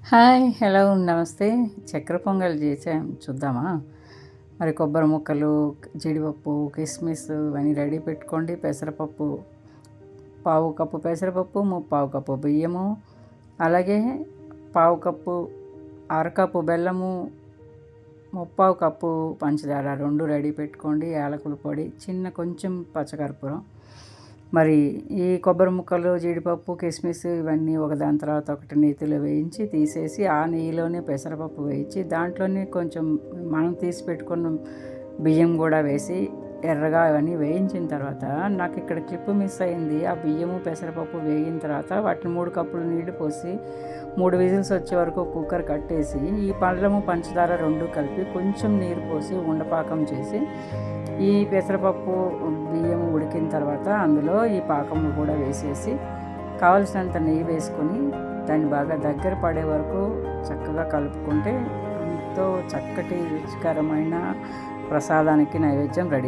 Hi! Hello! నమస్తే. చక్కెర పొంగల్ చేసాం చూద్దామా? మరి కొబ్బరి ముక్కలు, జీడిపప్పు, కిస్మిస్ ఇవన్నీ రెడీ పెట్టుకోండి. పెసరపప్పు, పావు కప్పు పెసరపప్పు, ముప్పావు కప్పు బియ్యము, అలాగే పావు కప్పు, అరకప్పు బెల్లము, ముప్పావు కప్పు పంచదార 2 రెడీ పెట్టుకోండి. యాలకుల పొడి, కొంచెం పచ్చకర్పూరం. మరి ఈ కొబ్బరి ముక్కలు, జీడిపప్పు, కిస్మిస్ ఇవన్నీ ఒకదాని తర్వాత ఒకటి నేతిలో వేయించి తీసేసి, ఆ నెయ్యిలోనే పెసరపప్పు వేయించి, దాంట్లోనే కొంచెం మనం తీసి పెట్టుకున్న బియ్యం కూడా వేసి ఎర్రగా అవన్నీ వేయించిన తర్వాత, నాకు ఇక్కడ క్లిప్ మిస్ అయింది. ఆ బియ్యము, పెసరపప్పు వేగిన తర్వాత వాటిని 3 కప్పులు నీళ్లు పోసి 3 విజిల్స్ వచ్చే వరకు కుక్కర్ కట్టేసి, ఈ బెల్లము, పంచదార 2 కలిపి కొంచెం నీరు పోసి ఉండపాకం చేసి, ఈ పెసరపప్పు, బియ్యం ఉడికిన తర్వాత అందులో ఈ పాకం కూడా వేసేసి, కావలసినంత నెయ్యి వేసుకొని దాన్ని బాగా దగ్గర పడే వరకు చక్కగా కలుపుకుంటే ఎంతో చక్కటి రుచికరమైన ప్రసాదానికి నైవేద్యం రెడీ.